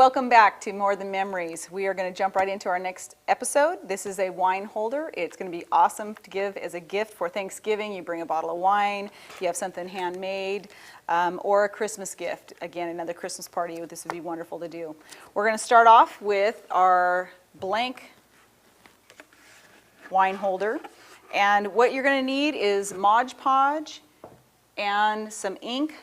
Welcome back to More Than Memories. We are going to jump right into our next episode. This is a wine holder. It's going to be awesome to give as a gift for Thanksgiving. You bring a bottle of wine, you have something handmade, or a Christmas gift. Again, another Christmas party, this would be wonderful to do. We're going to start off with our blank wine holder. And what you're going to need is Mod Podge and some ink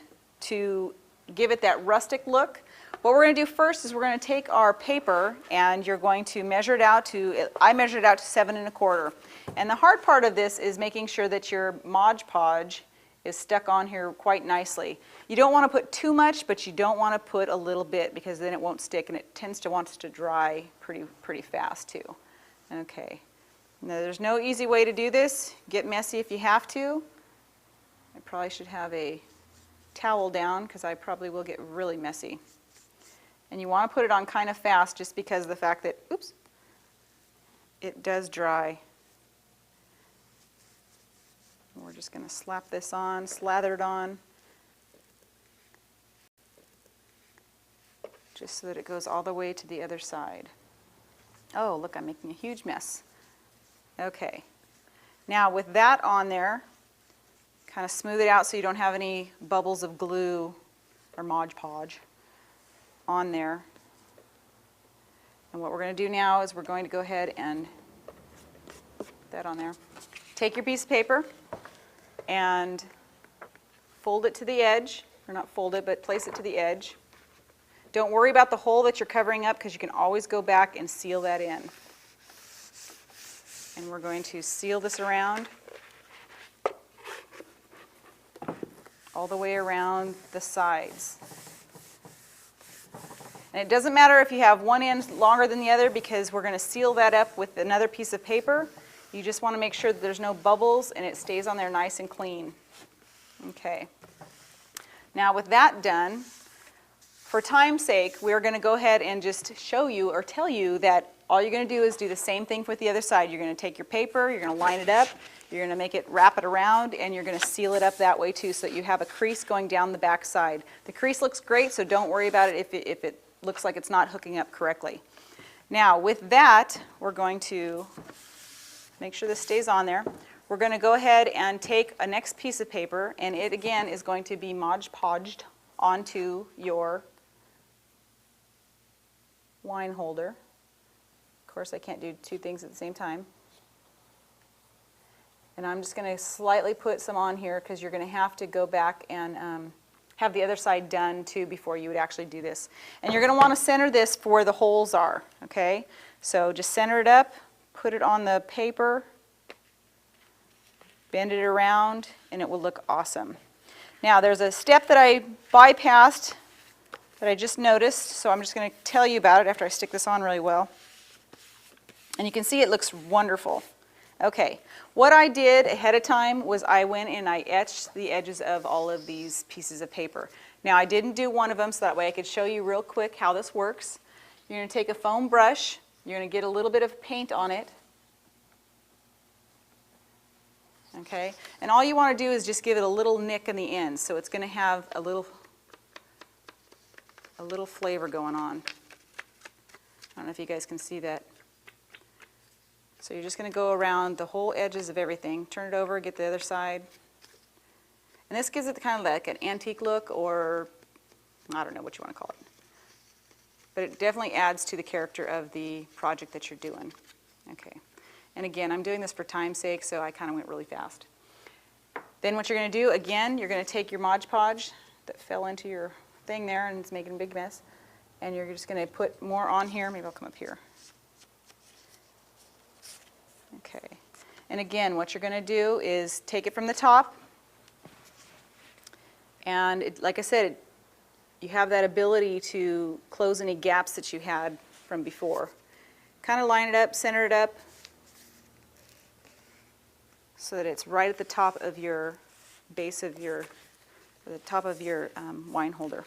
to give it that rustic look. What we're going to do first is we're going to take our paper and you're going to measure it out to, I measured it out to 7 1/4. And the hard part of this is making sure that your Mod Podge is stuck on here quite nicely. You don't want to put too much, but you don't want to put a little bit because then it won't stick and it tends to want to dry pretty fast too. Okay. Now there's no easy way to do this. Get messy if you have to. I probably should have a towel down because I probably will get really messy. And you want to put it on kind of fast just because of the fact that, oops, it does dry. We're just going to slap this on, slather it on, just so that it goes all the way to the other side. Oh, look, I'm making a huge mess. Okay. Now with that on there, kind of smooth it out so you don't have any bubbles of glue or Mod Podge on there. And what we're going to do now is we're going to go ahead and put that on there. Take your piece of paper and fold it to the edge, or not fold it, but place it to the edge. Don't worry about the hole that you're covering up because you can always go back and seal that in. And we're going to seal this around all the way around the sides. And it doesn't matter if you have one end longer than the other because we're going to seal that up with another piece of paper. You just want to make sure that there's no bubbles and it stays on there nice and clean. Okay. Now with that done, for time's sake, we're going to go ahead and just show you or tell you that all you're going to do is do the same thing with the other side. You're going to take your paper, you're going to line it up, you're going to make it, wrap it around, and you're going to seal it up that way too so that you have a crease going down the back side. The crease looks great, so don't worry about it if it looks like it's not hooking up correctly. Now with that, we're going to make sure this stays on there. We're going to go ahead and take a next piece of paper, and it again is going to be Mod Podged onto your wine holder. Of course, I can't do two things at the same time. And I'm just going to slightly put some on here because you're going to have to go back and have the other side done too before you would actually do this. And you're going to want to center this for where the holes are, okay? So just center it up, put it on the paper, bend it around, and it will look awesome. Now there's a step that I bypassed that I just noticed, so I'm just going to tell you about it after I stick this on really well. And you can see it looks wonderful. Okay, what I did ahead of time was I went and I etched the edges of all of these pieces of paper. Now I didn't do one of them so that way I could show you real quick how this works. You're going to take a foam brush, you're going to get a little bit of paint on it. Okay, and all you want to do is just give it a little nick in the end so it's going to have a little flavor going on. I don't know if you guys can see that. So you're just going to go around the whole edges of everything, turn it over, get the other side. And this gives it kind of like an antique look, or I don't know what you want to call it. But it definitely adds to the character of the project that you're doing. Okay. And again, I'm doing this for time's sake, so I kind of went really fast. Then what you're going to do, again, you're going to take your Mod Podge that fell into your thing there and it's making a big mess. And you're just going to put more on here. Maybe I'll come up here. Okay, and again, what you're going to do is take it from the top, and like I said, you have that ability to close any gaps that you had from before. Kind of line it up, center it up, so that it's right at the top of your base of your, the top of your wine holder.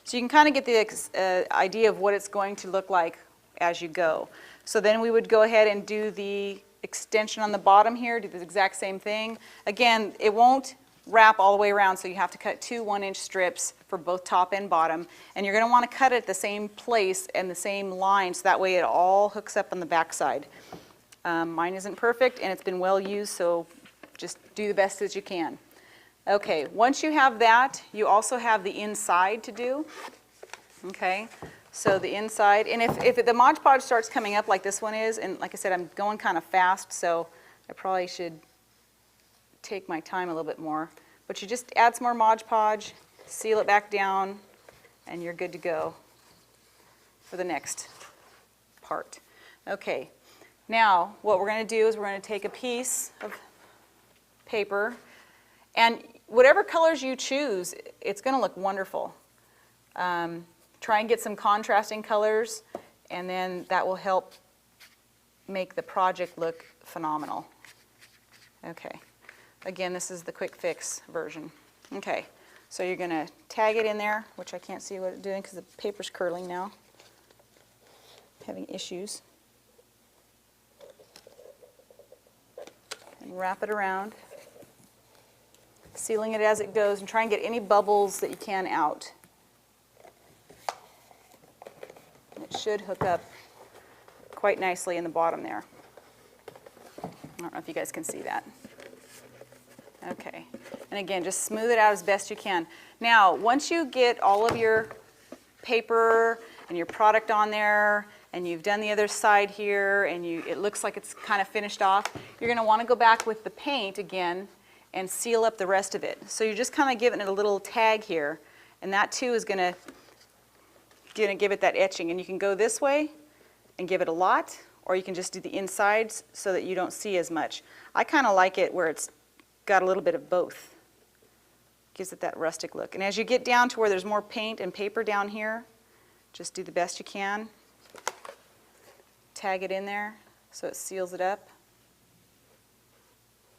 So you can kind of get the idea of what it's going to look like as you go. So then we would go ahead and do the extension on the bottom here, do the exact same thing. Again, it won't wrap all the way around, so you have to cut 2 1-inch strips for both top and bottom, and you're going to want to cut it at the same place and the same line, so that way it all hooks up on the back side. Mine isn't perfect, and it's been well used, so just do the best as you can. Okay, once you have that, you also have the inside to do. Okay, so the inside, and if the Mod Podge starts coming up like this one is, and like I said, I'm going kind of fast, so I probably should take my time a little bit more. But you just add some more Mod Podge, seal it back down, and you're good to go for the next part. Okay, now what we're going to do is we're going to take a piece of paper, and whatever colors you choose, it's going to look wonderful. Try and get some contrasting colors, and then that will help make the project look phenomenal. Okay. Again, this is the quick fix version. Okay, so you're going to tag it in there, which I can't see what it's doing because the paper's curling now. Having issues. And wrap it around, sealing it as it goes, and try and get any bubbles that you can out. It should hook up quite nicely in the bottom there. I don't know if you guys can see that. Okay, and again, just smooth it out as best you can. Now, once you get all of your paper and your product on there, and you've done the other side here, and it looks like it's kind of finished off, you're going to want to go back with the paint again and seal up the rest of it. So you're just kind of giving it a little tag here, and that too is going to give it that etching. And you can go this way and give it a lot, or you can just do the insides so that you don't see as much. I kind of like it where it's got a little bit of both. Gives it that rustic look. And as you get down to where there's more paint and paper down here, just do the best you can. Tag it in there so it seals it up.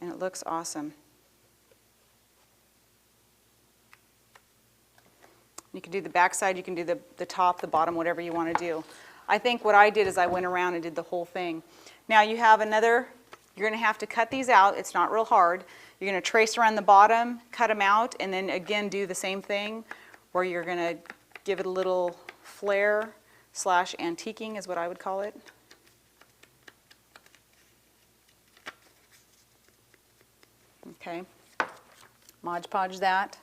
And it looks awesome. You can do the back side, you can do the top, the bottom, whatever you want to do. I think what I did is I went around and did the whole thing. Now you have another, you're going to have to cut these out. It's not real hard. You're going to trace around the bottom, cut them out, and then again do the same thing where you're going to give it a little flair / antiquing is what I would call it. Okay, Mod Podge that.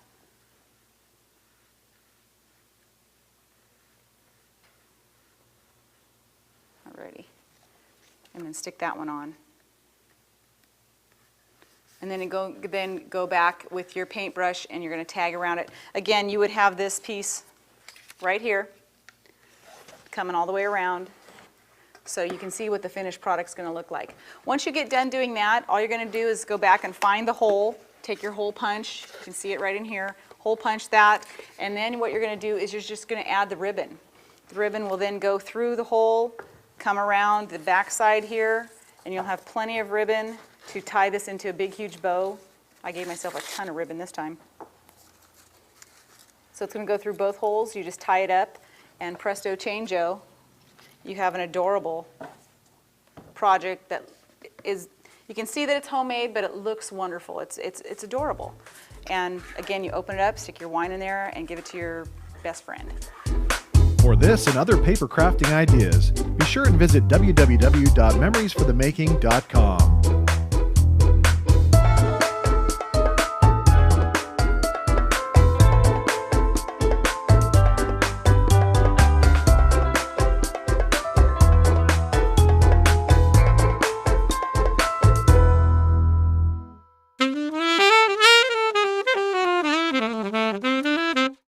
Alrighty, and then stick that one on. And then go back with your paintbrush and you're going to tag around it. Again, you would have this piece right here coming all the way around so you can see what the finished product's going to look like. Once you get done doing that, all you're going to do is go back and find the hole, take your hole punch, you can see it right in here, hole punch that, and then what you're going to do is you're just going to add the ribbon. The ribbon will then go through the hole, come around the back side here, and you'll have plenty of ribbon to tie this into a big, huge bow. I gave myself a ton of ribbon this time. So it's going to go through both holes. You just tie it up, and presto changeo, you have an adorable project that is, you can see that it's homemade, but it looks wonderful. It's adorable. And again, you open it up, stick your wine in there, and give it to your best friend. For this and other paper crafting ideas, be sure and visit www.memoriesforthemaking.com.